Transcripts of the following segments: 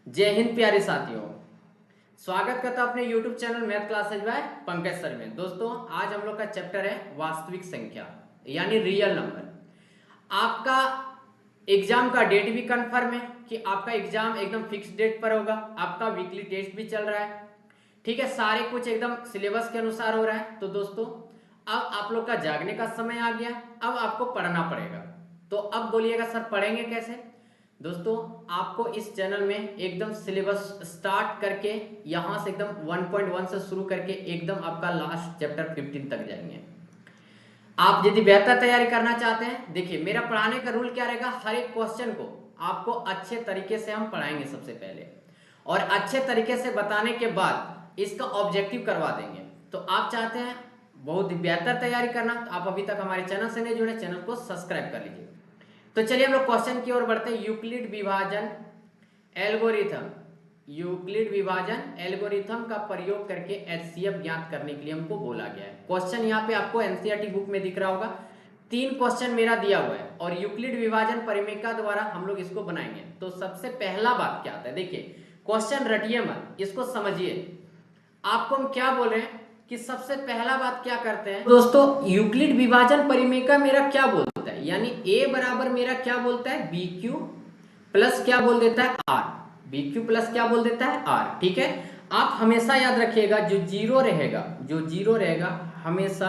जय हिंद प्यारे साथियों, स्वागत करता हूं अपने YouTube channel math classes by Pankaj sir में। दोस्तों आज हम लोग का चैप्टर है वास्तविक संख्या यानी रियल नंबर। आपका एग्जाम का डेट भी कंफर्म है कि आपका एग्जाम एकदम फिक्स डेट पर होगा। आपका वीकली टेस्ट भी चल रहा है, ठीक है, सारे कुछ एकदम सिलेबस के अनुसार हो रहा है। तो दोस्तों अब आप लोग का जागने का समय आ गया, अब आपको पढ़ना पड़ेगा। तो अब बोलिएगा सर पढ़ेंगे कैसे? दोस्तों आपको इस चैनल में एकदम सिलेबस स्टार्ट करके यहां से एकदम 1.1 से शुरू करके एकदम आपका लास्ट चैप्टर 15 तक जाएंगे। आप यदि बेहतर तैयारी करना चाहते हैं, देखिए मेरा पढ़ाने का रूल क्या रहेगा, हर एक क्वेश्चन को आपको अच्छे तरीके से हम पढ़ाएंगे सबसे पहले, और अच्छे तरीके से बताने के बाद इसका ऑब्जेक्टिव करवा देंगे। तो आप चाहते हैं बहुत बेहतर तैयारी करना, तो आप अभी तक हमारे चैनल से नहीं जुड़े, चैनल को सब्सक्राइब कर लीजिए। तो चलिए हम लोग क्वेश्चन की ओर बढ़ते हैं। यूक्लिड विभाजन एल्गोरिथम, यूक्लिड विभाजन एल्गोरिथम का प्रयोग करके एचसीएफ ज्ञात करने के लिए हमको बोला गया है। क्वेश्चन यहाँ पे आपको एनसीईआरटी बुक में दिख रहा होगा। 3 क्वेश्चन मेरा दिया हुआ है और यूक्लिड विभाजन परिमेय द्वारा हम लोग इसको बनाएंगे। तो सबसे पहला बात क्या आता है, देखिए क्वेश्चन रटिए मत, इसको समझिए। आपको हम क्या बोल रहे हैं कि सबसे पहला बात क्या करते हैं दोस्तों, यूक्लिड विभाजन परिमेय मेरा क्या बोलता है, यानी a बराबर मेरा क्या बोलता है, बी क्यू प्लस क्या बोल देता है आर, बी क्यू प्लस क्या बोल देता है आर। ठीक है, आप हमेशा याद रखिएगा जो जीरो रहेगा हमेशा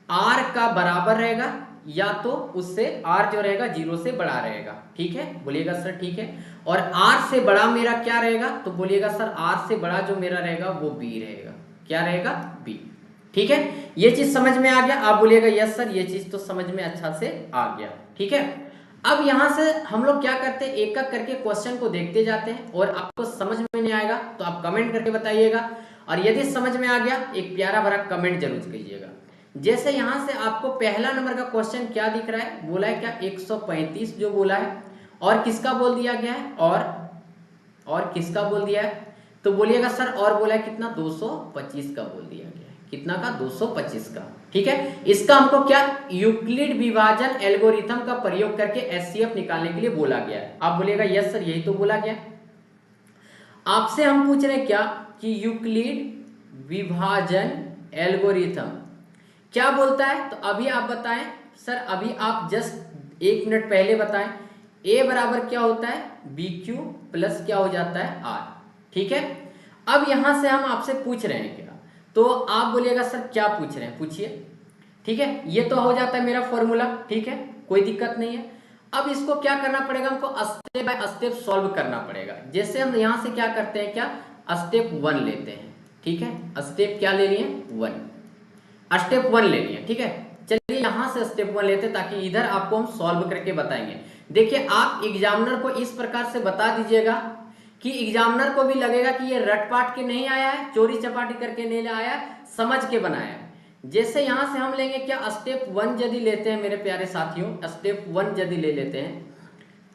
आर का बराबर रहेगा, या तो उससे आर जो रहेगा जीरो से बड़ा रहेगा। ठीक है, बोलिएगा सर ठीक है। और आर से बड़ा मेरा क्या रहेगा, तो बोलिएगा सर आर से बड़ा जो मेरा रहेगा वो बी रहेगा। क्या रहेगा, बी। ठीक है, ये चीज समझ में आ गया? आप बोलिएगा यस सर, ये चीज तो समझ में अच्छा से आ गया। ठीक है, अब यहां से हम लोग क्या करते हैं, एक एक करके क्वेश्चन को देखते जाते हैं, और आपको समझ में नहीं आएगा तो आप कमेंट करके बताइएगा, और यदि समझ में आ गया एक प्यारा भरा कमेंट जरूर कीजिएगा। जैसे यहां से आपको पहला नंबर का क्वेश्चन क्या दिख रहा है, बोला है क्या 135 जो बोला है, और किसका बोल दिया गया है, और किसका बोल दिया है, तो बोलिएगा सर और बोला है कितना, 225 का बोल दिया गया है। कितना का, 225 का। ठीक है, इसका हमको क्या, यूक्लिड विभाजन एल्गोरिथम का प्रयोग करके एचसीएफ निकालने के लिए बोला गया है। आप बोलिएगा यस सर यही तो बोला गया। आपसे हम पूछ रहे हैं क्या कि यूक्लिड विभाजन एल्गोरिथम क्या बोलता है, तो अभी आप बताएं सर, अभी आप जस्ट 1 मिनट पहले बताएं। a बराबर क्या होता है, बी क्यू प्लस क्या हो जाता है आर। ठीक है, अब यहां से हम आपसे पूछ रहे हैं क्या, तो आप बोलिएगा सर क्या पूछ रहे हैं, पूछिए। ठीक है, ये तो हो जाता है मेरा फॉर्मूला। ठीक है, कोई दिक्कत नहीं है। अब इसको क्या करना पड़ेगा, हमको स्टेप बाय स्टेप सॉल्व करना पड़ेगा। जैसे हम यहां से क्या करते हैं, क्या स्टेप 1 लेते हैं। ठीक है, स्टेप क्या ले लिए, 1, स्टेप 1 ले लिया। ठीक है, चलिए यहां से स्टेप 1 लेते ताकि इधर आपको हम सॉल्व करके बताएंगे। देखिए आप एग्जामिनर को इस प्रकार से बता दीजिएगा कि एग्जामिनर को भी लगेगा कि ये रट पाट के नहीं आया है, चोरी चपाटी करके नहीं आया है, समझ के बनाया है। जैसे यहां से हम लेंगे क्या, स्टेप 1 यदि लेते हैं मेरे प्यारे साथियों, स्टेप 1 यदि ले लेते हैं,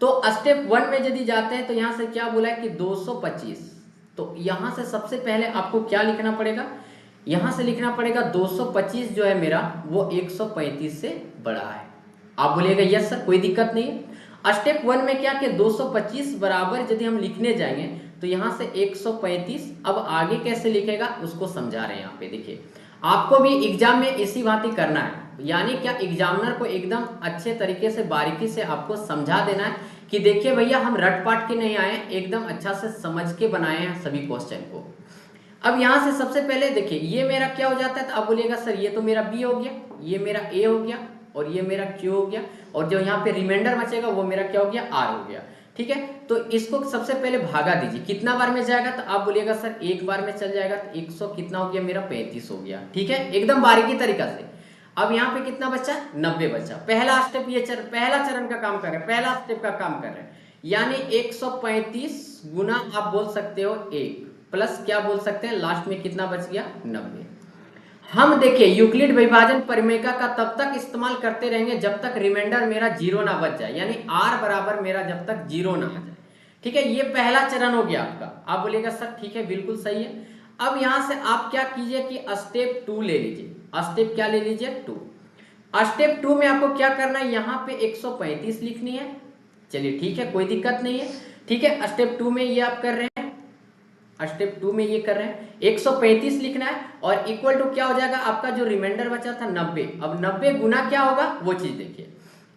तो स्टेप 1 में यदि जाते हैं तो यहां से क्या बोला है कि 225। तो यहां से सबसे पहले आपको क्या लिखना पड़ेगा, यहां से लिखना पड़ेगा 225 जो है मेरा वो 135 से बड़ा है। आप बोलिएगा यस सर कोई दिक्कत नहीं है। स्टेप 1 में क्या कि 225 बराबर यदि हम लिखने जाएंगे तो यहां से 135, अब आगे कैसे लिखेगा उसको समझा रहे हैं यहाँ पे। देखिए आपको भी एग्जाम में इसी भांति करना है, यानी क्या एग्जामिनर को एकदम अच्छे तरीके से बारीकी से आपको समझा देना है कि देखिए भैया हम रट पाट के नहीं आए, एकदम अच्छा से समझ के बनाए हैं सभी क्वेश्चन को। अब यहां से सबसे पहले देखिए ये मेरा क्या हो जाता है, तो आप बोलिएगा सर ये तो मेरा बी हो गया, ये मेरा ए हो गया, और ये मेरा क्यू हो गया, और जो यहाँ पे रिमाइंडर बचेगा वो मेरा क्या हो गया, आर हो गया। ठीक है, तो इसको सबसे पहले भागा दीजिए, कितना बार में जाएगा, तो आप बोलिएगा सर एक बार में चल जाएगा, तो 100 कितना हो गया मेरा, 35 हो गया। ठीक है, एकदम बारीकी तरीका से। अब यहाँ पे कितना बचा, 90 बचा। पहला स्टेप ये पहला चरण का काम कर रहे हैं, पहला स्टेप का काम कर रहे हैं, यानी 135 गुना आप बोल सकते हो 1 प्लस क्या बोल सकते हैं, लास्ट में कितना बच गया, 90। हम देखिए यूक्लिड विभाजन परिमेय का तब तक इस्तेमाल करते रहेंगे जब तक रिमाइंडर मेरा जीरो ना बच जाए, यानी आर बराबर मेरा जब तक जीरो ना आ जाए। ठीक है, ये पहला चरण हो गया आपका। आप बोलिएगा सर ठीक है बिल्कुल सही है। अब यहां से आप क्या कीजिए कि स्टेप 2 ले लीजिए। स्टेप क्या ले लीजिए, 2। स्टेप 2 में आपको क्या करना है, यहाँ पे 135 लिखनी है। चलिए ठीक है कोई दिक्कत नहीं है। ठीक है, स्टेप 2 में ये आप कर रहे हैं, स्टेप 2 में ये कर रहे हैं, 135 लिखना है और इक्वल टू क्या हो जाएगा आपका जो रिमाइंडर बचा था 90। अब 90 गुना क्या होगा वो चीज देखिए,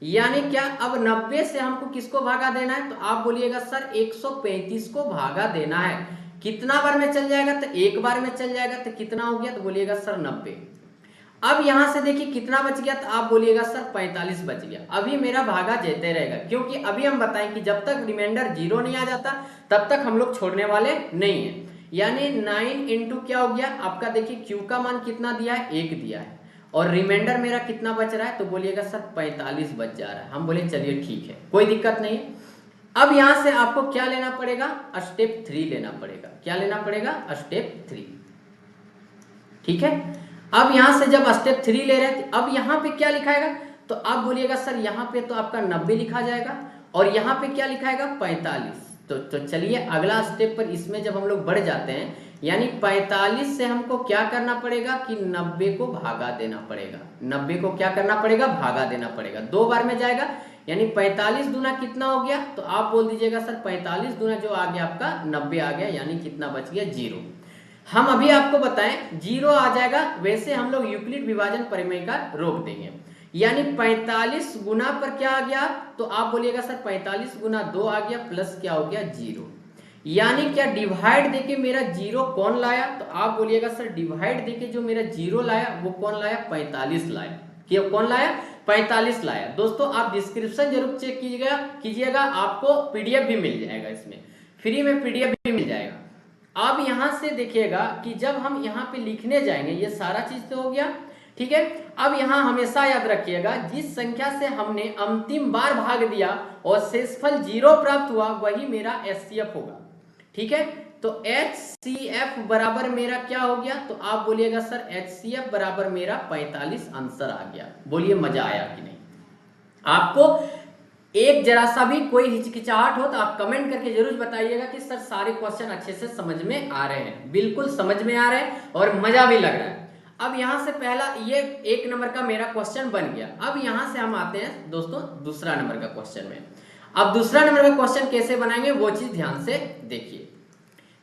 यानी क्या अब 90 से हमको किसको भागा देना है, तो आप बोलिएगा सर 135 को भागा देना है, कितना बार में चल जाएगा, तो एक बार में चल जाएगा, तो कितना हो गया, तो बोलिएगा सर 90। अब यहां से देखिए कितना बच गया, तो आप बोलिएगा सर 45 बच गया। अभी मेरा भागा जेते रहेगा, क्योंकि अभी हम बताएं कि जब तक रिमाइंडर 0 नहीं आ जाता तब तक हम लोग छोड़ने वाले नहीं है। यानी 9 इंटू क्या हो गया आपका, देखिए क्यू का मान कितना दिया है, 1 दिया है, और रिमाइंडर मेरा कितना बच रहा है, तो बोलिएगा सर 45 बच जा रहा है। हम बोले चलिए ठीक है, कोई दिक्कत नहीं है। अब यहां से आपको क्या लेना पड़ेगा, स्टेप 3 लेना पड़ेगा। क्या लेना पड़ेगा, स्टेप 3। ठीक है, अब यहां से जब स्टेप 3 ले रहे थे, अब यहां पे क्या लिखाएगा, तो आप बोलिएगा सर यहां पे तो आपका 90 लिखा जाएगा और यहां पे क्या लिखाएगा 45। तो चलिए अगला स्टेप पर इसमें जब हम लोग बढ़ जाते हैं, यानी 45 से हमको क्या करना पड़ेगा कि 90 को भागा देना पड़ेगा। 90 को क्या करना पड़ेगा, भागा देना पड़ेगा, 2 बार में जाएगा, यानी 45 दूना कितना हो गया, तो आप बोल दीजिएगा सर 45 दूना जो आ गया आपका 90 आ गया, यानी कितना बच गया 0। हम अभी आपको बताएं 0 आ जाएगा, वैसे हम लोग यूक्लिड विभाजन प्रमेय का रोक देंगे, यानी 45 गुना पर क्या आ गया, तो आप बोलिएगा सर 45 गुना 2 आ गया, प्लस क्या हो गया 0। यानी क्या डिवाइड देके मेरा 0 कौन लाया, तो आप बोलिएगा सर डिवाइड देके जो मेरा 0 लाया वो कौन लाया, 45 लाया। क्या कौन लाया, 45 लाया। दोस्तों आप डिस्क्रिप्शन जरूर चेक कीजिएगा, आपको पीडीएफ भी मिल जाएगा, इसमें फ्री में पीडीएफ भी मिल जाएगा। अब यहां से देखिएगा कि जब हम यहाँ पे लिखने जाएंगे, ये सारा चीज तो हो गया, ठीक है। अब यहां हमेशा याद रखिएगा, जिस संख्या से हमने अंतिम बार भाग दिया और शेषफल 0 प्राप्त हुआ वही मेरा एचसीएफ होगा, ठीक है। तो एचसीएफ बराबर मेरा क्या हो गया, तो आप बोलिएगा सर एचसीएफ बराबर मेरा 45 आंसर आ गया। बोलिए मजा आया कि नहीं। आपको एक जरा सा भी कोई हिचकिचाहट हो तो आप कमेंट करके जरूर बताइएगा कि सर सारे क्वेश्चन अच्छे से समझ में आ रहे हैं। बिल्कुल समझ में आ रहे हैं और मजा भी लग रहा है। अब यहां से पहला ये 1 नंबर का मेरा क्वेश्चन बन गया। अब यहां से हम आते हैं दोस्तों दूसरा नंबर का क्वेश्चन में। अब दूसरा नंबर का क्वेश्चन कैसे बनाएंगे वो चीज ध्यान से देखिए।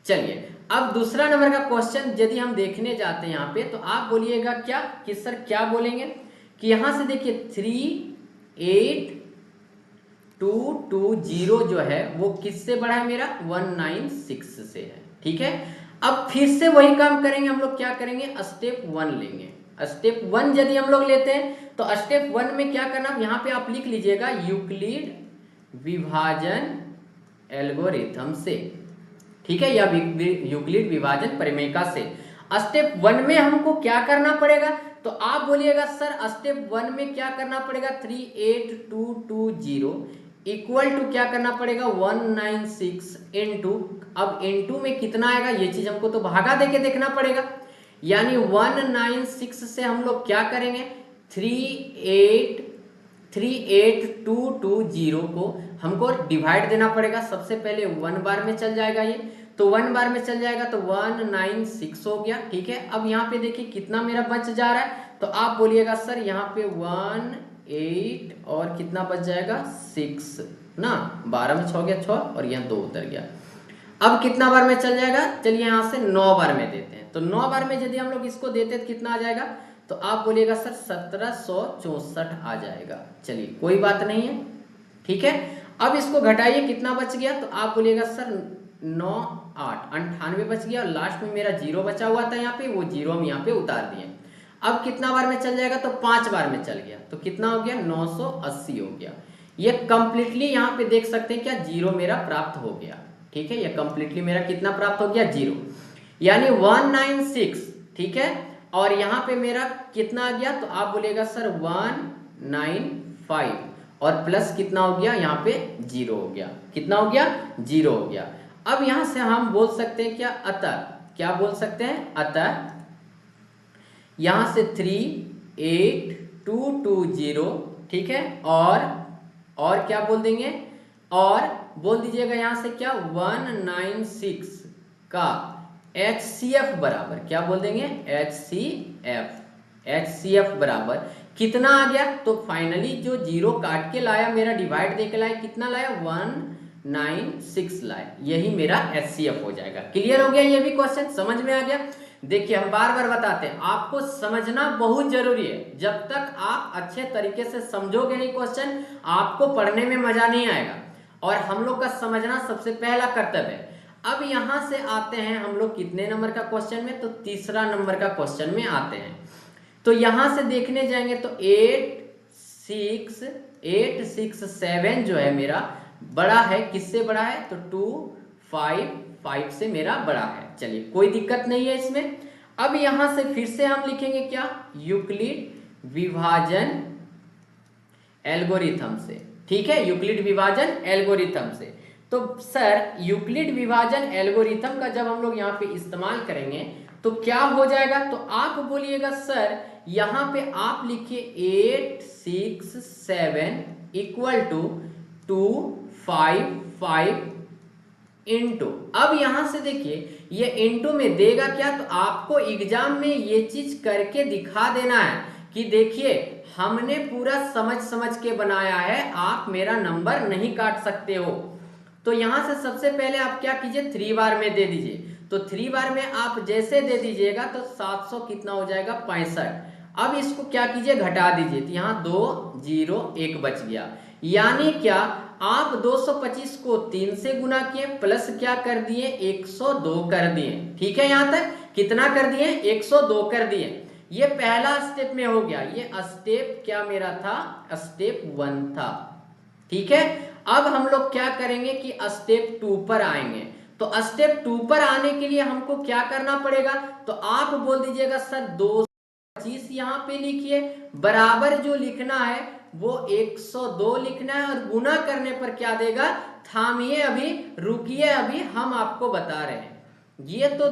चलिए अब दूसरा नंबर का क्वेश्चन यदि हम देखने जाते हैं यहाँ पे, तो आप बोलिएगा क्या कि सर क्या बोलेंगे कि यहां से देखिए 38220 जो है वो किससे बड़ा है, मेरा 196 से है, ठीक है। अब फिर से वही काम करेंगे हम लोग, क्या करेंगे स्टेप 1 लेंगे। स्टेप 1 यदि हम लोग लेते हैं तो स्टेप 1 में क्या करना, यहाँ पे आप लिख लीजिएगा यूक्लिड विभाजन एल्गोरिथम से, ठीक है, या यूक्लिड विभाजन प्रमेय से। स्टेप 1 में हमको क्या करना पड़ेगा, तो आप बोलिएगा सर स्टेप 1 में क्या करना पड़ेगा, 38220 इक्वल टू क्या करना पड़ेगा 196 इंटू, अब इंटू में कितना आएगा ये चीज हमको तो भागा देके देखना पड़ेगा, यानी 196 से हम लोग क्या करेंगे 38220 को हमको डिवाइड देना पड़ेगा। सबसे पहले 1 बार में चल जाएगा ये, तो 1 बार में चल जाएगा तो 196 हो गया, ठीक है। अब यहाँ पे देखिए कितना मेरा बच जा रहा है, तो आप बोलिएगा सर यहाँ पे 18 और कितना बच जाएगा 6 ना, 12 में 6 गया 6 और यहाँ 2 उतर गया। अब कितना बार में चल जाएगा, चलिए यहाँ से 9 बार में देते हैं, तो 9 बार में यदि हम लोग इसको देते तो कितना आ जाएगा, तो आप बोलिएगा सर 1764 आ जाएगा। चलिए कोई बात नहीं है, ठीक है। अब इसको घटाइए कितना बच गया, तो आप बोलिएगा सर 9 8 98 बच गया और लास्ट में मेरा 0 बचा हुआ था यहाँ पे, वो 0 हम यहाँ पे उतार दिए। अब कितना बार में चल जाएगा, तो 5 बार में चल गया, तो कितना हो गया 980 हो गया। ये कंप्लीटली यहाँ पे देख सकते हैं क्या 0 मेरा प्राप्त हो गया, ठीक है। ये कंप्लीटली मेरा कितना प्राप्त हो गया 0, यानी 196, ठीक है। और यहाँ पे मेरा कितना आ गया, तो आप बोलेगा सर 195 और प्लस कितना हो गया यहाँ पे 0 हो गया, कितना हो गया 0 हो गया। अब यहां से हम बोल सकते हैं क्या, अतः क्या बोल सकते हैं, अतः यहां से 38220, ठीक है, और क्या बोल देंगे, और बोल दीजिएगा यहां से क्या 196 का HCF बराबर क्या बोल देंगे, HCF बराबर कितना आ गया, तो फाइनली जो 0 काट के लाया मेरा डिवाइड दे के लाया, कितना लाया 996 लाए, यही मेरा HCF हो जाएगा। क्लियर हो गया? ये भी क्वेश्चन समझ में आ गया। देखिए हम बार बार बताते हैं, आपको समझना बहुत जरूरी है। जब तक आप अच्छे तरीके से समझोगे नहीं क्वेश्चन, आपको पढ़ने में मजा नहीं आएगा। और हम लोग का समझना सबसे पहला कर्तव्य है। अब यहां से आते हैं हम लोग कितने नंबर का क्वेश्चन में, तो तीसरा नंबर का क्वेश्चन में आते हैं। तो यहां से देखने जाएंगे तो 867 जो है मेरा बड़ा है, किससे बड़ा है, तो 255 से मेरा बड़ा है। चलिए कोई दिक्कत नहीं है इसमें। अब यहां से फिर से हम लिखेंगे क्या, यूक्लिड विभाजन एल्गोरिथम से। ठीक है, यूक्लिड विभाजन एल्गोरिथम से। तो सर यूक्लिड विभाजन एल्गोरिथम का जब हम लोग यहाँ पे इस्तेमाल करेंगे तो क्या हो जाएगा, तो आप बोलिएगा सर यहाँ पे आप लिखिए 867 इक्वल टू 255 इंटू। अब यहां से देखिए ये इंटू में देगा क्या, तो आपको एग्जाम में ये चीज करके दिखा देना है कि देखिए हमने पूरा समझ समझ के बनाया है, आप मेरा नंबर नहीं काट सकते हो। तो यहां से सबसे पहले आप क्या कीजिए, 3 बार में दे दीजिए। तो 3 बार में आप जैसे दे दीजिएगा तो 700 कितना हो जाएगा, 65। अब इसको क्या कीजिए, घटा दीजिए, तो यहाँ 2 0 1 बच गया। यानी क्या, आप 225 को 3 से गुना किए प्लस क्या कर दिए, 102 कर दिए। ठीक है, यहां तक कितना कर दिए, 102 कर दिए। ये पहला स्टेप में हो गया। ये स्टेप क्या मेरा था, स्टेप 1 था। ठीक है, अब हम लोग क्या करेंगे कि स्टेप 2 पर आएंगे। तो स्टेप 2 पर आने के लिए हमको क्या करना पड़ेगा, तो आप बोल दीजिएगा सर 225 यहाँ पे लिखिए, बराबर जो लिखना है वो 102 लिखना है, और गुना करने पर क्या देगा, थामिए अभी, रुकिए अभी, हम आपको बता रहे हैं। ये तो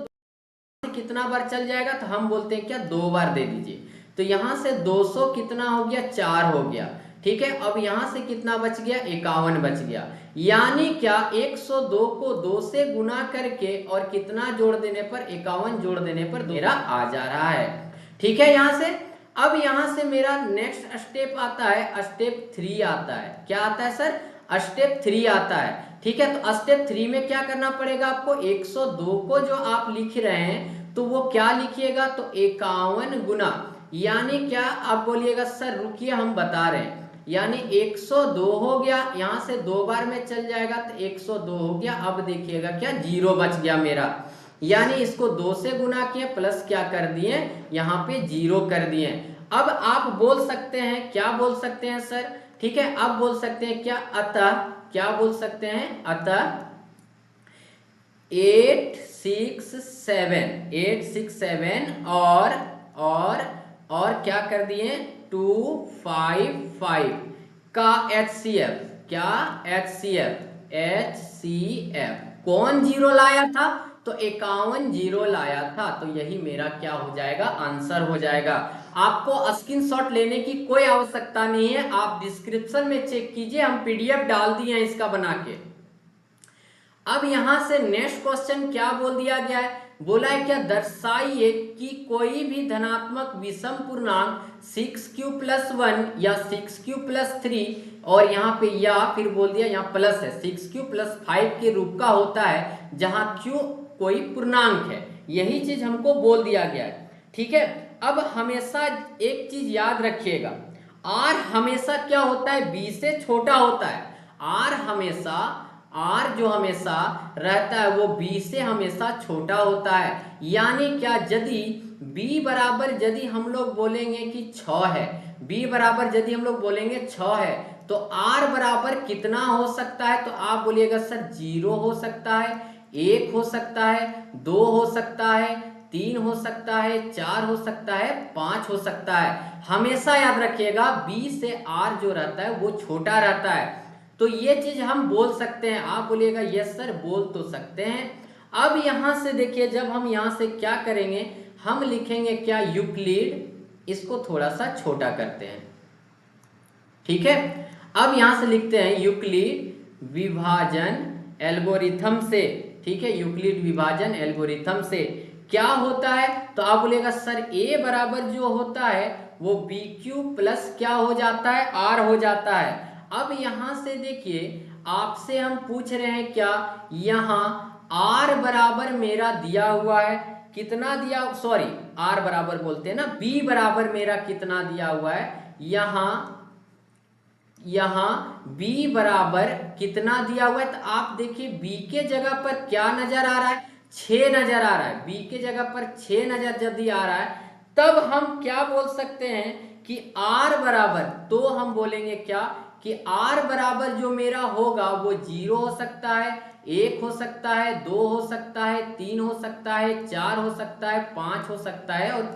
कितना बार चल जाएगा, तो हम बोलते हैं क्या, 2 बार दे दीजिए। तो यहां से 200 कितना हो गया, 4 हो गया। ठीक है, अब यहां से कितना बच गया, 51 बच गया। यानी क्या, 102 को 2 से गुना करके और कितना जोड़ देने पर, 51 जोड़ देने पर मेरा आ जा रहा है। ठीक है, यहां से अब यहां से मेरा नेक्स्ट स्टेप आता है, स्टेप 3 आता है। क्या आता है सर, स्टेप 3 आता है। ठीक है, तो स्टेप 3 में क्या करना पड़ेगा आपको, 102 को जो आप लिख रहे हैं तो वो क्या लिखिएगा, तो 51 गुना, यानी क्या, आप बोलिएगा सर रुकिए हम बता रहे हैं, यानी 102 हो गया, यहां से 2 बार में चल जाएगा तो 102 हो गया। अब देखिएगा क्या, 0 बच गया मेरा, यानी इसको 2 से गुना किए प्लस क्या कर दिए, यहाँ पे 0 कर दिए। अब आप बोल सकते हैं, क्या बोल सकते हैं सर, ठीक है, अब बोल सकते हैं क्या, अतः, क्या बोल सकते हैं, अतः 867 और क्या कर दिए, 255 का HCF, क्या HCF कौन 0 लाया था, तो 51 0 लाया था। तो यही मेरा क्या हो जाएगा, आंसर हो जाएगा। आपको स्क्रीनशॉट लेने की कोई आवश्यकता नहीं है, आप डिस्क्रिप्शन में चेक कीजिए, हम PDF डाल दिए हैं इसका बना के। अब यहां से नेक्स्ट क्वेश्चन क्या बोल दिया गया है, बोला है क्या, दर्शाइए कि कोई भी धनात्मक विषम पूर्णांक 6q + 1 या 6q + 3, और यहाँ पे या फिर बोल दिया यहाँ प्लस है, 6q + 5 के रूप का होता है, जहां q कोई पूर्णांक है। यही चीज हमको बोल दिया गया है। ठीक है, अब हमेशा एक चीज याद रखिएगा, r हमेशा क्या होता है, b से छोटा होता है। r जो हमेशा रहता है वो b से हमेशा छोटा होता है। यानी क्या, यदि b बराबर, यदि हम लोग बोलेंगे कि 6 है, b बराबर यदि हम लोग बोलेंगे 6 है, तो r बराबर कितना हो सकता है, तो आप बोलिएगा सर 0 हो सकता है, 1 हो सकता है, 2 हो सकता है, 3 हो सकता है, 4 हो सकता है, 5 हो सकता है। हमेशा याद रखिएगा b से r जो रहता है वो छोटा रहता है। तो ये चीज हम बोल सकते हैं, आप बोलिएगा यस सर, बोल तो सकते हैं। अब यहां से देखिए, जब हम यहां से क्या करेंगे, हम लिखेंगे क्या, यूक्लिड, इसको थोड़ा सा छोटा करते हैं। ठीक है, अब यहां से लिखते हैं यूक्लिड विभाजन एल्गोरिथम से। ठीक है, यूक्लिड विभाजन एल्गोरिथम से क्या होता है, तो आप बोलिएगा सर a बराबर जो होता है वो BQ प्लस क्या हो जाता है, R हो जाता है। अब यहां से देखिए, आपसे हम पूछ रहे हैं क्या, यहाँ r बराबर मेरा दिया हुआ है, कितना दिया, सॉरी r बराबर बोलते हैं ना, b बराबर मेरा कितना दिया हुआ है, यहाँ b बराबर कितना दिया हुआ है। तो आप देखिए b के जगह पर क्या नजर आ रहा है, 6 नजर आ रहा है। b के जगह पर 6 नजर यदि आ रहा है तब हम क्या बोल सकते हैं कि r बराबर, तो हम बोलेंगे क्या कि r बराबर जो मेरा होगा वो 0 हो सकता है, 1 हो सकता है, 2 हो सकता है, 3 हो सकता है, 4 हो सकता है, 5 हो सकता है और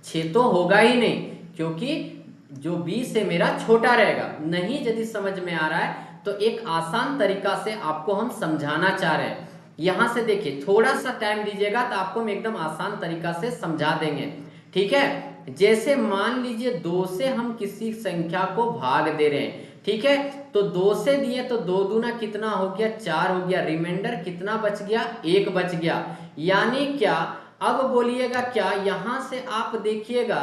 6 तो होगा ही नहीं, क्योंकि जो 20 से मेरा छोटा रहेगा। नहीं यदि समझ में आ रहा है तो एक आसान तरीका से आपको हम समझाना चाह रहे हैं। यहां से देखिए, थोड़ा सा टाइम दीजिएगा तो आपको हम एकदम आसान तरीका से समझा देंगे, ठीक है। जैसे मान लीजिए 2 से हम किसी संख्या को भाग दे रहे हैं, ठीक है, तो 2 से दिए तो 2 दूना कितना हो गया, 4 हो गया, रिमाइंडर कितना बच गया, 1 बच गया। यानी क्या, अब बोलिएगा क्या, यहां से आप देखिएगा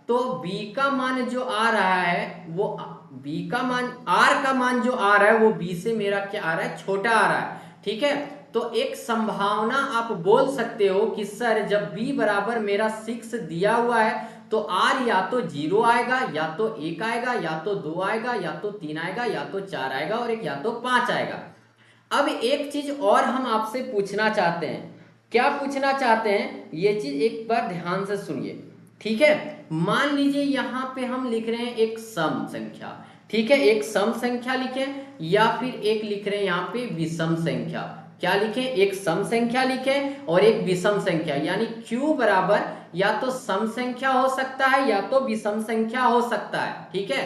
तो b का मान जो आ रहा है वो b का मान, r का मान जो आ रहा है वो b से मेरा क्या आ रहा है, छोटा आ रहा है, ठीक है। तो एक संभावना आप बोल सकते हो कि सर जब b बराबर मेरा 6 दिया हुआ है तो r या तो 0 आएगा, या तो 1 आएगा, या तो 2 आएगा, या तो 3 आएगा, या तो 4 आएगा और एक या तो 5 आएगा। अब एक चीज और हम आपसे पूछना चाहते हैं, क्या पूछना चाहते हैं, ये चीज एक बार ध्यान से सुनिए, ठीक है। मान लीजिए यहाँ पे हम लिख रहे हैं एक सम संख्या, ठीक है, एक सम संख्या लिखें या फिर एक लिख रहे हैं यहाँ पे विषम संख्या। क्या लिखें, एक सम संख्या लिखें और एक विषम संख्या, यानी q बराबर या तो सम संख्या हो सकता है या तो विषम संख्या हो सकता है, ठीक है।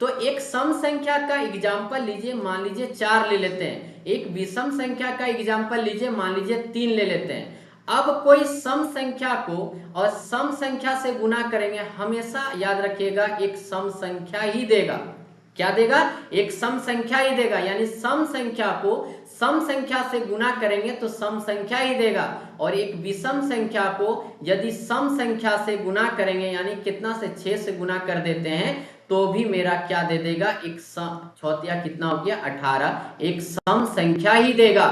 तो एक सम संख्या का एग्जाम्पल लीजिए, मान लीजिए 4 ले लेते हैं, एक विषम संख्या का एग्जाम्पल लीजिए, मान लीजिए 3 ले लेते हैं। अब कोई सम संख्या को और सम संख्या से गुना करेंगे, हमेशा याद रखिएगा एक सम संख्या ही देगा। क्या देगा, एक सम संख्या ही देगा, यानी सम संख्या को सम संख्या से गुना करेंगे तो सम संख्या ही देगा, और एक विषम संख्या को यदि सम संख्या से गुना करेंगे, यानी कितना से 6 से गुना कर देते हैं तो भी मेरा क्या दे देगा, एक चौथिया कितना हो गया 18, एक सम संख्या ही देगा,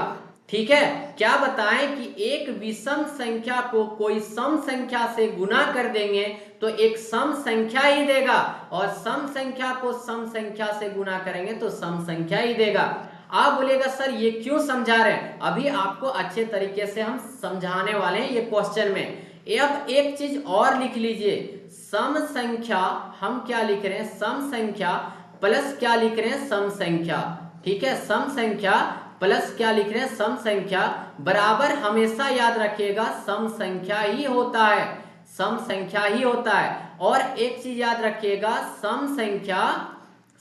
ठीक है। क्या बताएं कि एक विषम संख्या को कोई सम संख्या से गुना कर देंगे तो एक सम संख्या ही देगा, और सम संख्या को सम संख्या से गुना करेंगे तो सम संख्या ही देगा। आप बोलेगा सर ये क्यों समझा रहे हैं, अभी आपको अच्छे तरीके से हम समझाने वाले हैं ये क्वेश्चन में। अब एक चीज और लिख लीजिए, सम संख्या हम क्या लिख रहे हैं, सम संख्या प्लस क्या लिख रहे हैं, सम संख्या, ठीक है। सम संख्या प्लस क्या लिख रहे हैं, सम संख्या, बराबर हमेशा याद रखिएगा सम संख्या ही होता है, सम संख्या ही होता है। और एक चीज याद रखिएगा, सम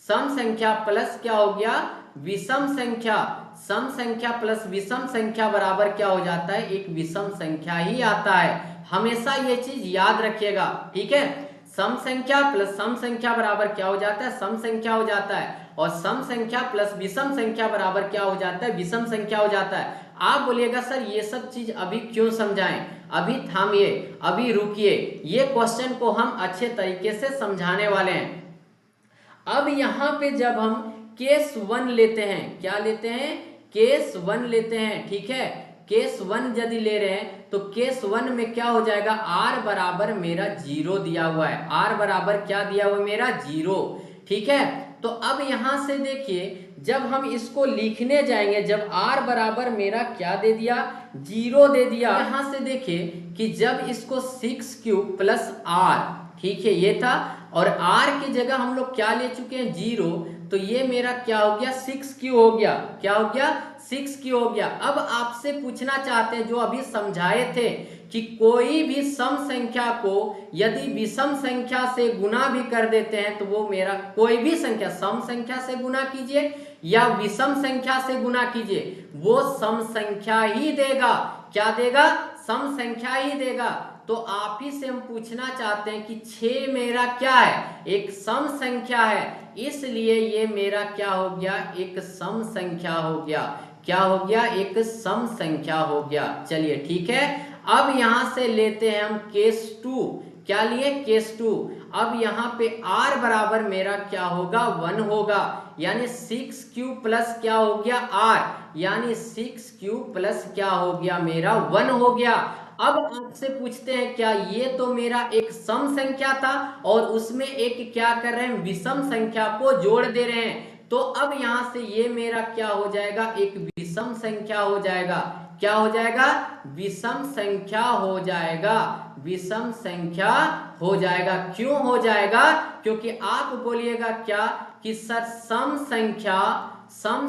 संख्या प्लस क्या हो गया, विषम संख्या, सम संख्या प्लस विषम संख्या बराबर क्या हो जाता है, एक विषम संख्या ही आता है। हमेशा ये चीज याद रखिएगा, ठीक है। सम संख्या प्लस सम संख्या बराबर क्या हो जाता है, सम संख्या हो जाता है, और सम संख्या प्लस विषम संख्या बराबर क्या हो जाता है, विषम संख्या हो जाता है। आप बोलिएगा सर ये सब चीज अभी क्यों समझाएं, अभी थामिए, अभी रुकिए, ये क्वेश्चन को हम अच्छे तरीके से समझाने वाले हैं। अब यहाँ पे जब हम केस 1 लेते हैं, क्या लेते हैं, केस 1 लेते हैं, ठीक है। केस 1 यदि ले रहे हैं तो केस 1 में क्या हो जाएगा, r बराबर मेरा 0 दिया हुआ है, r बराबर क्या दिया हुआ है मेरा 0, ठीक है। तो अब यहां से देखिए जब हम इसको लिखने जाएंगे, जब r बराबर मेरा क्या दे दिया, 0 दे दिया, यहां से देखिए कि जब इसको 6q प्लस r, ठीक है, ये था, और r की जगह हम लोग क्या ले चुके हैं 0, तो ये मेरा क्या हो गया 6q हो गया, क्या हो गया 6q हो गया। अब आपसे पूछना चाहते हैं जो अभी समझाए थे कि कोई भी सम संख्या को यदि विषम संख्या से गुना भी कर देते हैं तो वो मेरा, कोई भी संख्या सम संख्या से गुना कीजिए या विषम संख्या से गुना कीजिए वो सम संख्या ही देगा, क्या देगा, सम संख्या ही देगा। तो आप ही से हम पूछना चाहते हैं कि 6 मेरा क्या है, एक सम संख्या है, इसलिए ये मेरा क्या हो गया, एक सम संख्या हो गया, क्या हो गया, एक सम संख्या हो गया। चलिए ठीक है, अब यहां से लेते हैं हम केस 2, क्या लिए, केस 2। अब यहाँ पे r बराबर मेरा क्या होगा 1 होगा, यानी 6q प्लस क्या हो गया r, यानी 6q प्लस क्या हो गया मेरा 1 हो गया। अब आपसे पूछते हैं क्या ये तो मेरा एक सम संख्या था और उसमें एक क्या कर रहे हैं विषम संख्या को जोड़ दे रहे हैं, तो अब यहां से ये मेरा क्या हो जाएगा एक विषम संख्या हो जाएगा। क्या हो जाएगा विषम संख्या हो जाएगा, विषम संख्या हो जाएगा। क्यों हो जाएगा, क्योंकि आप बोलिएगा क्या कि सर सम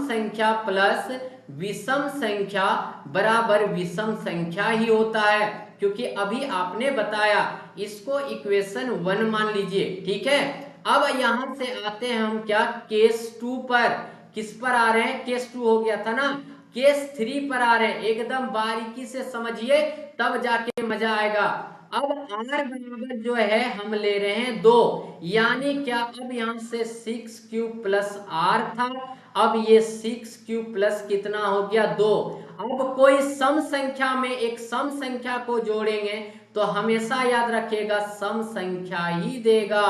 संख्या प्लस विषम संख्या बराबर विषम संख्या ही होता है, क्योंकि अभी आपने बताया इसको इक्वेशन 1 मान लीजिए, ठीक है। अब यहां से आते हैं हम क्या केस 2 पर, किस पर आ रहे हैं, केस 2 हो गया था ना, केस 3 पर आ रहे हैं। एकदम बारीकी से समझिए तब जाके मजा आएगा। अब r बराबर जो है हम ले रहे हैं 2, यानी क्या अब यहां से 6q प्लस r था, अब ये 6q प्लस कितना हो गया 2। अब कोई सम संख्या में एक सम संख्या को जोड़ेंगे तो हमेशा याद रखिएगा सम संख्या ही देगा,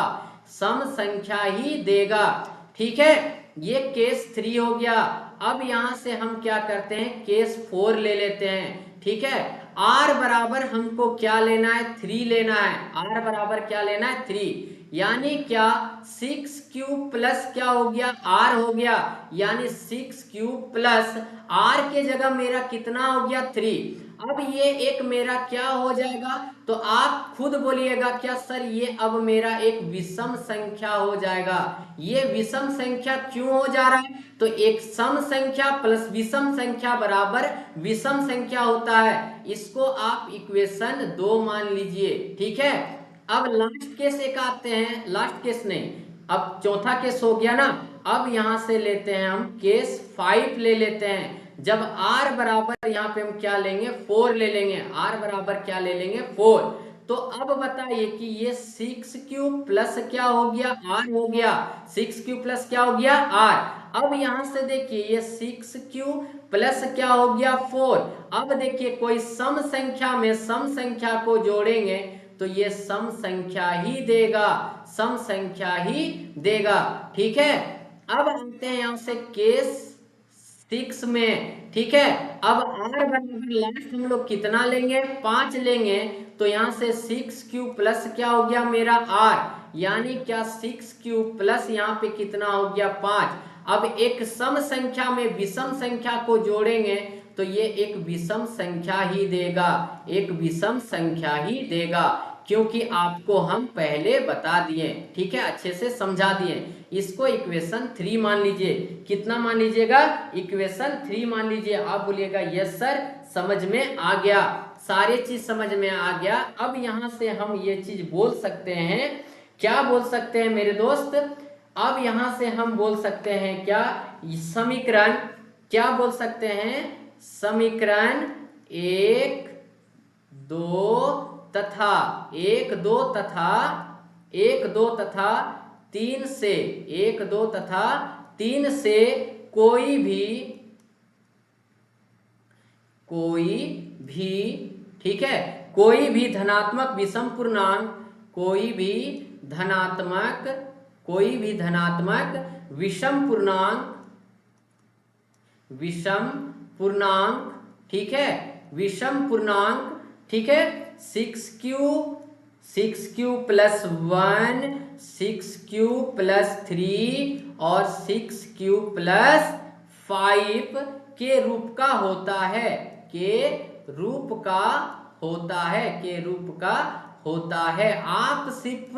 सम संख्या ही देगा, ठीक है। ये केस 3 हो गया। अब यहां से हम क्या करते हैं केस 4 ले लेते हैं, ठीक है। r बराबर हमको क्या लेना है 3 लेना है, r बराबर क्या लेना है 3, यानी क्या 6q प्लस क्या हो गया r हो गया, यानी 6q प्लस r के जगह मेरा कितना हो गया 3। अब ये एक मेरा क्या हो जाएगा, तो आप खुद बोलिएगा क्या सर ये अब मेरा एक विषम संख्या हो जाएगा। ये विषम संख्या क्यों हो जा रहा है, तो एक सम संख्या प्लस विषम संख्या बराबर विषम संख्या होता है, इसको आप इक्वेशन 2 मान लीजिए, ठीक है। अब लास्ट केस एक आते हैं, लास्ट केस नहीं, अब चौथा केस हो गया ना। अब यहां से लेते हैं हम केस 5 ले लेते हैं, जब r बराबर यहाँ पे हम क्या लेंगे 4 ले लेंगे, r बराबर क्या ले लेंगे 4। तो अब बताइए कि ये 6q प्लस क्या हो गया r हो गया, 6q प्लस क्या हो गया r। अब यहां से देखिए ये 6q प्लस क्या हो गया 4। अब देखिए कोई सम संख्या में सम संख्या को जोड़ेंगे तो ये सम संख्या ही देगा, सम संख्या ही देगा, ठीक है। अब आते हैं यहां से केस 6 में, ठीक है। अब r बराबर लास्ट हम लोग कितना लेंगे 5 लेंगे, तो यहां से 6q प्लस क्या हो गया मेरा r, यानी क्या 6q प्लस यहाँ पे कितना हो गया 5। अब एक सम संख्या में विषम संख्या को जोड़ेंगे तो ये एक विषम संख्या ही देगा, एक विषम संख्या ही देगा, क्योंकि आपको हम पहले बता दिए, ठीक है, अच्छे से समझा दिए। इसको इक्वेशन 3 मान लीजिए, कितना मान लीजिएगा इक्वेशन 3 मान लीजिए। आप बोलिएगा यस सर समझ में आ गया, सारे चीज समझ में आ गया। अब यहां से हम ये चीज बोल सकते हैं, क्या बोल सकते हैं मेरे दोस्त, अब यहां से हम बोल सकते हैं क्या समीकरण, क्या बोल सकते हैं समीकरण 1 2 तथा 1 2 तथा 1 2 तथा 3 से 1 2 तथा 3 से कोई भी ठीक है, कोई भी धनात्मक विषम पूर्णांक, कोई भी धनात्मक विषम पूर्णांक, ठीक है, विषम पूर्णांक, ठीक है। 6q प्लस 1, 6q प्लस 3 और 6q प्लस 5 के रूप का होता है, के रूप का होता है। आप सिर्फ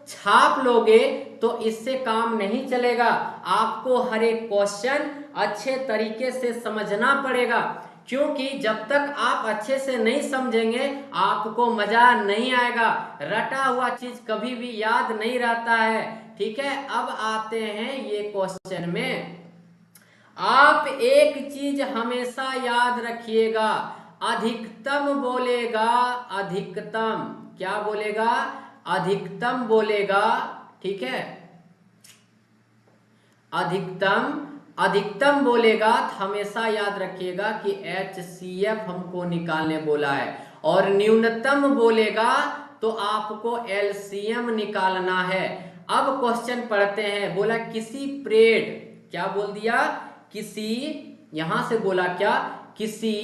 छाप लोगे तो इससे काम नहीं चलेगा, आपको हर एक क्वेश्चन अच्छे तरीके से समझना पड़ेगा, क्योंकि जब तक आप अच्छे से नहीं समझेंगे आपको मजा नहीं आएगा, रटा हुआ चीज कभी भी याद नहीं रहता है, ठीक है। अब आते हैं ये क्वेश्चन में, आप एक चीज हमेशा याद रखिएगा, अधिकतम बोलेगा, अधिकतम क्या बोलेगा, अधिकतम बोलेगा, ठीक है, अधिकतम बोलेगा तो हमेशा याद रखिएगा कि HCF हमको निकालने बोला है, और न्यूनतम बोलेगा तो आपको एलसीएम निकालना है। अब क्वेश्चन पढ़ते हैं। बोला किसी परेड, क्या बोल दिया, किसी, यहां से बोला क्या, किसी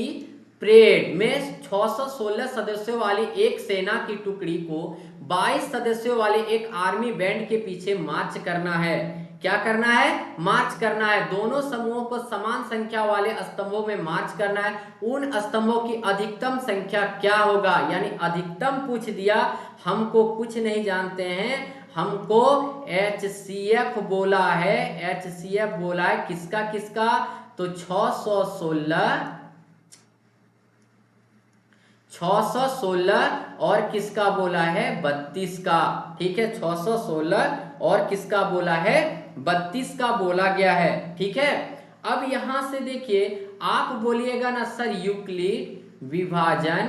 परेड में 616 सदस्यों वाली एक सेना की टुकड़ी को 22 सदस्यों वाले एक आर्मी बैंड के पीछे मार्च करना है। क्या करना है, मार्च करना है। दोनों समूहों को समान संख्या वाले स्तंभों में मार्च करना है। उन स्तंभों की अधिकतम संख्या क्या होगा, यानी अधिकतम पूछ दिया। हमको कुछ नहीं जानते हैं, हमको HCF बोला है, HCF बोला है किसका किसका, तो 616 और किसका बोला है, 32 का। ठीक है, 616 और किसका बोला है, 32 का बोला गया है। ठीक है, अब यहां से देखिए, आप बोलिएगा ना सर यूक्लिड विभाजन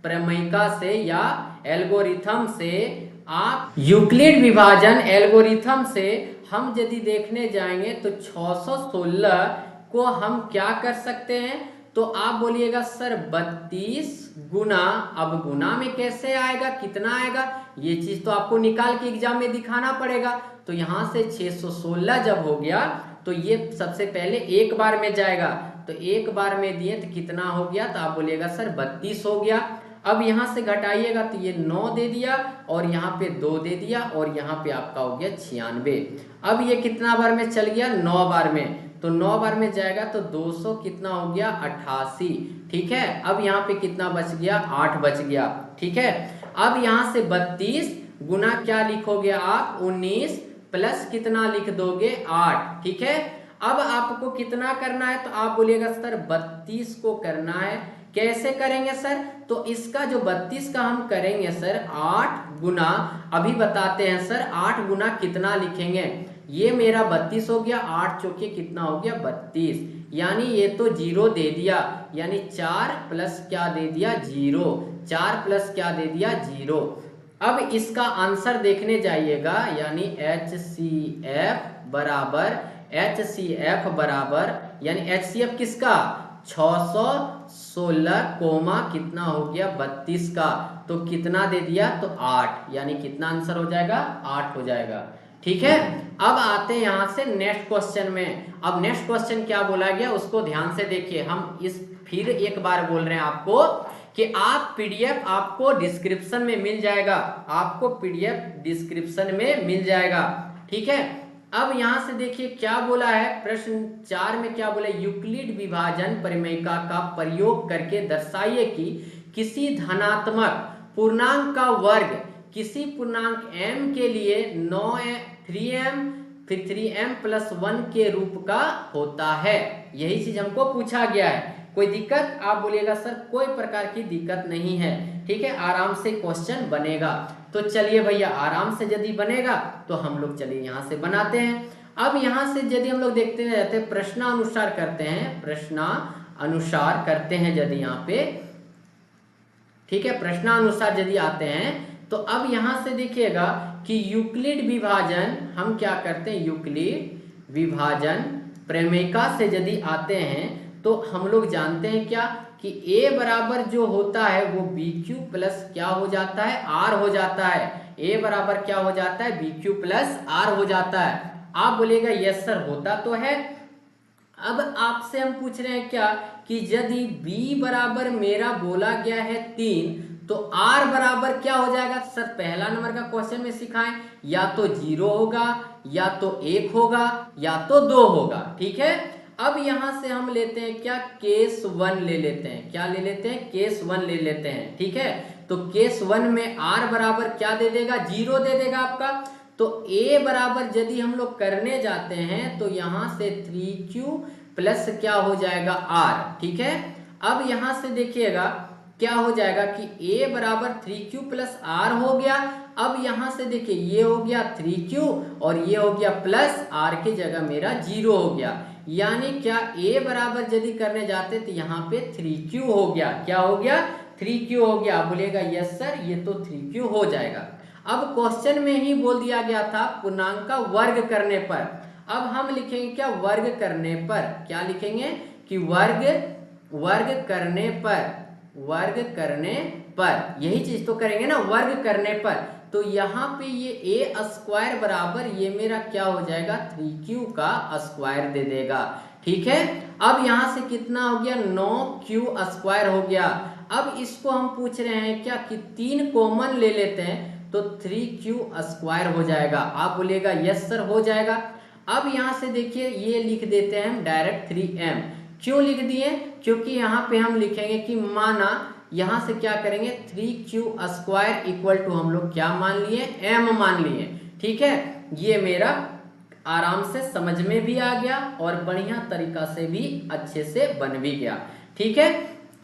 प्रमेयिका से या एल्गोरिथम से, आप यूक्लिड विभाजन एल्गोरिथम से हम यदि देखने जाएंगे तो 616 को हम क्या कर सकते हैं, तो आप बोलिएगा सर 32 गुना, अब गुना में कैसे आएगा, कितना आएगा, ये चीज तो आपको निकाल के एग्जाम में दिखाना पड़ेगा। तो यहां से 616 जब हो गया तो ये सबसे पहले एक बार में जाएगा, तो एक बार में दिए तो कितना हो गया, तो आप बोलिएगा सर 32 हो गया। अब यहां से घटाइएगा तो ये 9 दे दिया और यहाँ पे 2 दे दिया और यहाँ पे आपका हो गया 96। अब ये कितना बार में चल गया, 9 बार में, तो 9 बार में जाएगा तो 200 कितना हो गया, 88। ठीक है, अब यहाँ पे कितना बच गया, 8 बच गया। ठीक है, अब यहाँ से 32 गुना क्या लिखोगे आप, 19 प्लस कितना लिख दोगे, 8। ठीक है, अब आपको कितना करना है, तो आप बोलिएगा सर 32 को करना है। कैसे करेंगे सर, तो इसका जो 32 का हम करेंगे सर 8 गुना, अभी बताते हैं सर 8 गुना कितना लिखेंगे, ये मेरा 32 हो गया, 8 चौके कितना हो गया, 32, यानी ये तो 0 दे दिया, यानी 4 प्लस क्या दे दिया, 0, 4 प्लस क्या दे दिया, 0। अब इसका आंसर देखने जाइएगा, यानी HCF बराबर यानी HCF किसका, 616 कोमा कितना हो गया, 32 का, तो कितना दे दिया, तो 8, यानी कितना आंसर हो जाएगा, 8 हो जाएगा। ठीक है, अब आते हैं यहां से नेक्स्ट क्वेश्चन में। अब नेक्स्ट क्वेश्चन क्या बोला गया उसको ध्यान से देखिए। हम इस फिर एक बार बोल रहे हैं आपको कि आप PDF आपको डिस्क्रिप्शन में मिल जाएगा, आपको PDF डिस्क्रिप्शन में मिल जाएगा। ठीक है, अब यहां से देखिए क्या बोला है, प्रश्न 4 में क्या बोला, यूक्लिड विभाजन प्रमेयिका का प्रयोग करके दर्शाइए कि किसी धनात्मक पूर्णांक का वर्ग किसी पूर्णांक m के लिए 3m फिर 3m प्लस 1 के रूप का होता है। यही चीज हमको पूछा गया है। कोई दिक्कत, आप बोलिएगा सर कोई प्रकार की दिक्कत नहीं है। ठीक है, आराम से क्वेश्चन बनेगा। तो चलिए भैया, आराम से यदि बनेगा तो हम लोग चलिए यहां से बनाते हैं। अब यहां से यदि हम लोग देखते हैं, रहते प्रश्नानुसार करते हैं, प्रश्नानुसार करते हैं यदि यहाँ पे, ठीक है, प्रश्नानुसार यदि आते हैं तो अब यहां से देखिएगा कि यूक्लिड विभाजन हम क्या करते हैं, यूक्लिड विभाजन प्रमेयिका से यदि आते हैं तो हम लोग जानते हैं क्या कि a बराबर जो होता है वो BQ प्लस क्या हो जाता है, R हो जाता है। a बराबर क्या हो जाता है, BQ प्लस R हो जाता है। आप बोलेगा यस सर होता तो है। अब आपसे हम पूछ रहे हैं क्या कि यदि b बराबर मेरा बोला गया है 3 तो R बराबर क्या हो जाएगा सर, पहला नंबर का क्वेश्चन में सिखाएं, या तो 0 होगा, या तो 1 होगा, या तो 2 होगा। ठीक है, अब यहां से हम लेते हैं क्या, केस 1 ले लेते हैं, क्या ले लेते हैं, केस 1 ले लेते हैं। ठीक है, तो केस 1 में R बराबर क्या दे देगा, 0 दे देगा आपका। तो A बराबर यदि हम लोग करने जाते हैं तो यहां से 3Q प्लस क्या हो जाएगा, R। ठीक है, अब यहां से देखिएगा क्या हो जाएगा कि A बराबर 3Q प्लस R हो गया। अब यहां से देखिए ये हो गया 3Q और ये हो गया प्लस R की जगह मेरा 0 हो गया, यानी क्या A बराबर यदि करने जाते तो यहाँ पे 3Q हो गया। क्या हो गया, 3Q हो गया। बोलेगा यस सर ये तो 3Q हो जाएगा। अब क्वेश्चन में ही बोल दिया गया था पूर्णांक का वर्ग करने पर। अब हम लिखेंगे क्या, वर्ग करने पर, क्या लिखेंगे कि वर्ग करने पर, वर्ग करने पर, यही चीज तो करेंगे ना, वर्ग करने पर। तो यहाँ पे ये ए स्क्वायर बराबर ये मेरा क्या हो जाएगा, 3q का स्क्वायर दे देगा। ठीक है, अब यहाँ से कितना हो गया, 9q स्क्वायर हो गया। अब इसको हम पूछ रहे हैं क्या कि 3 कॉमन ले लेते हैं तो 3q स्क्वायर हो जाएगा। आप बोलिएगा यस सर हो जाएगा। अब यहाँ से देखिए ये लिख देते हैं हम डायरेक्ट 3m। क्यों लिख दिए, क्योंकि यहाँ पे हम लिखेंगे कि माना, यहाँ से क्या करेंगे 3q स्क्वायर इक्वल टू हम लोग क्या मान लिए, m मान लिए। ठीक है, ये मेरा आराम से समझ में भी आ गया और बढ़िया तरीका से भी अच्छे से बन भी गया। ठीक है,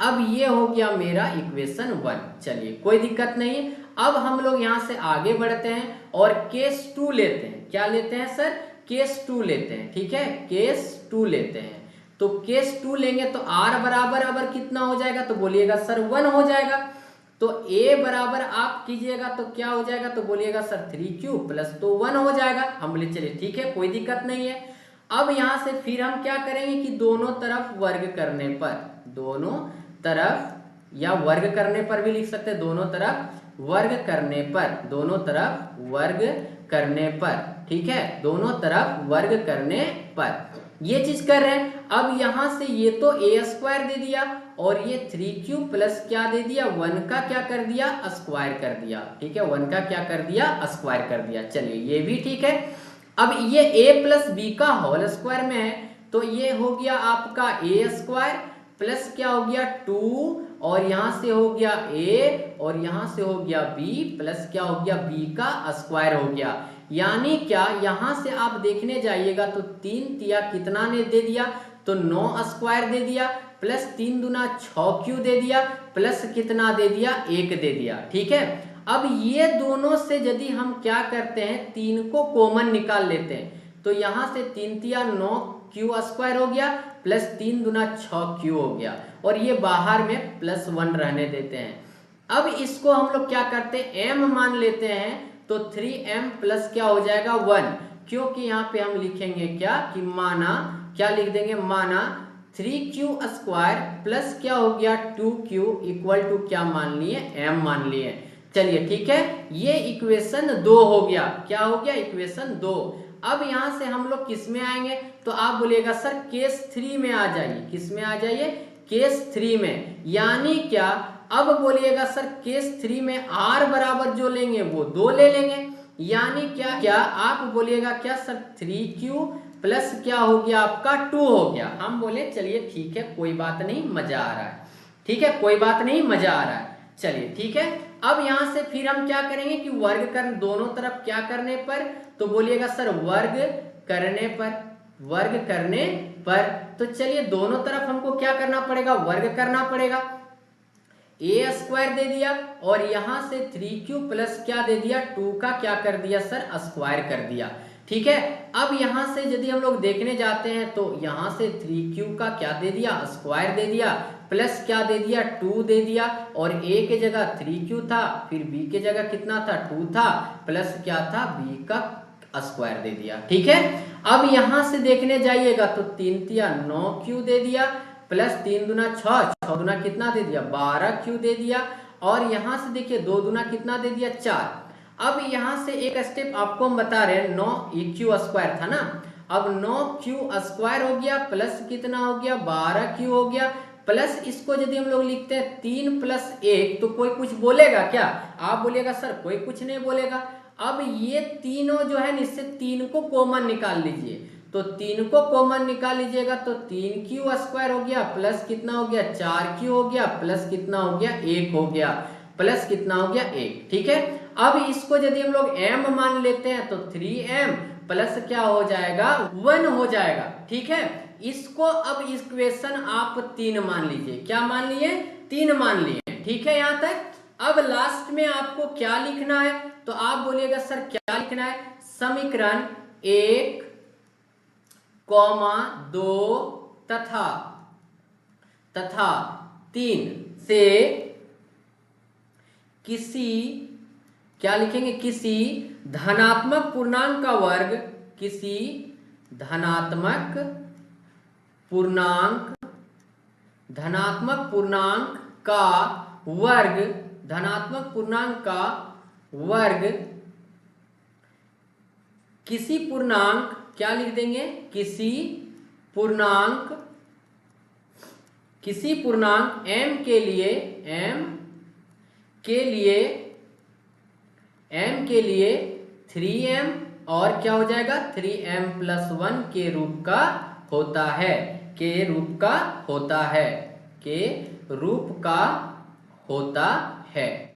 अब ये हो गया मेरा इक्वेशन 1। चलिए कोई दिक्कत नहीं। अब हम लोग यहाँ से आगे बढ़ते हैं और केस 2 लेते हैं। क्या लेते हैं सर, केस 2 लेते हैं। ठीक है, केस 2 लेते हैं। तो केस 2 लेंगे तो r बराबर अब कितना हो जाएगा, तो बोलिएगा सर 1 हो जाएगा। तो a बराबर आप कीजिएगा तो क्या हो जाएगा, तो बोलिएगा सर 3q प्लस तो 1 हो जाएगा। हम बोले चलिए ठीक है कोई दिक्कत नहीं है। अब यहाँ से फिर हम क्या करेंगे कि दोनों तरफ वर्ग करने पर, दोनों तरफ या वर्ग करने पर भी लिख सकते हैं, दोनों तरफ वर्ग करने पर, दोनों तरफ वर्ग करने पर। ठीक है, दोनों तरफ वर्ग करने पर ये चीज कर रहे हैं। अब यहां से ये तो a स्क्वायर दे दिया और ये 3q प्लस क्या दे दिया, 1 का क्या कर दिया, स्क्वायर कर दिया। ठीक है, 1 का क्या कर दिया, स्क्वायर कर दिया। चलिए ये भी ठीक है। अब ये a प्लस बी का होल स्क्वायर में है तो ये हो गया आपका a स्क्वायर प्लस क्या हो गया 2 और यहां से हो गया a और यहां से हो गया b प्लस क्या हो गया b का स्क्वायर हो गया। यानी क्या, यहां से आप देखने जाइएगा तो 3 तिया कितना ने दे दिया, तो 9 स्क्वायर दे दिया प्लस 3 दूना 6q दे दिया प्लस कितना दे दिया, 1 दे दिया। ठीक है, अब ये दोनों से यदि हम क्या करते हैं 3 को कॉमन निकाल लेते हैं तो यहां से 3 तिया 9q स्क्वायर हो गया प्लस 3 दूना 6q हो गया और ये बाहर में प्लस 1 रहने देते हैं। अब इसको हम लोग क्या करते हैं, m मान लेते हैं तो 3m प्लस क्या हो जाएगा 1, क्योंकि यहाँ पे हम लिखेंगे क्या कि माना, क्या लिख देंगे, माना 3q स्क्वायर प्लस क्या हो गया 2q इक्वल टू क्या मान लिए, m मान लिए। चलिए ठीक है, ये इक्वेशन 2 हो गया। क्या हो गया, इक्वेशन 2। अब यहां से हम लोग किस में आएंगे, तो आप बोलिएगा सर केस 3 में आ जाइए। किस में आ जाइए, केस 3 में। यानी क्या, अब बोलिएगा सर केस 3 में r बराबर जो लेंगे वो 2 ले लेंगे। यानी क्या, क्या आप बोलिएगा क्या सर 3q प्लस क्या हो गया आपका 2 हो गया। हम बोले चलिए ठीक है कोई बात नहीं, मजा आ रहा है। ठीक है, कोई बात नहीं, मजा आ रहा है। चलिए ठीक है, अब यहां से फिर हम क्या करेंगे कि वर्ग कर, दोनों तरफ क्या करने पर, तो बोलिएगा सर वर्ग करने पर, वर्ग करने पर। तो चलिए दोनों तरफ हमको क्या करना पड़ेगा, वर्ग करना पड़ेगा। a स्क्वायर दे दिया और यहां से 3q प्लस क्या दे दिया, 2 का क्या कर दिया सर, स्क्वायर कर दिया। ठीक है, अब यहां से यदि हम लोग देखने जाते हैं तो यहां से 3q का क्या दे दिया, स्क्वायर दे दिया प्लस क्या दे दिया 2 दे दिया और a के जगह 3q था, फिर b के जगह कितना था 2 था प्लस क्या था b का स्क्वायर दे दिया। ठीक है, अब यहां से देखने जाइएगा तो 3 तिया 9q दे दिया प्लस 3 दूना 6, 6 दूना कितना दे दिया 12q दे दिया और यहां से देखिए 2 दूना कितना दे दिया 4। अब यहां से एक स्टेप आपको हम बता रहे हैं, 9q स्क्वायर था ना, अब 9q स्क्वायर हो गया प्लस कितना हो गया 12q हो गया प्लस इसको यदि हम लोग लिखते हैं 3 प्लस 1 तो कोई कुछ बोलेगा क्या, आप बोलिएगा सर कोई कुछ नहीं बोलेगा। अब ये तीनों जो है इससे 3 को कॉमन निकाल लीजिए, तो 3 को कॉमन निकाल लीजिएगा तो 3q स्क्वायर हो गया प्लस कितना हो गया 4q हो गया प्लस कितना हो गया 1 हो गया प्लस कितना हो गया 1। ठीक है, अब इसको यदि हम लोग m मान लेते हैं तो 3m प्लस क्या हो जाएगा 1 हो जाएगा। ठीक है, इसको अब इक्वेशन आप 3 मान लीजिए। क्या मान लिए, 3 मान लिए। ठीक है, यहां तक। अब लास्ट में आपको क्या लिखना है, तो आप बोलिएगा सर क्या लिखना है, समीकरण 1, 2 तथा 3 से किसी, क्या लिखेंगे, किसी धनात्मक पूर्णांक का वर्ग, किसी धनात्मक पूर्णांक का वर्ग, धनात्मक पूर्णांक का वर्ग किसी पूर्णांक, क्या लिख देंगे, किसी पूर्णांक m के लिए, m के लिए 3m और क्या हो जाएगा 3m + 1 के रूप का होता है, के रूप का होता है, के रूप का होता है।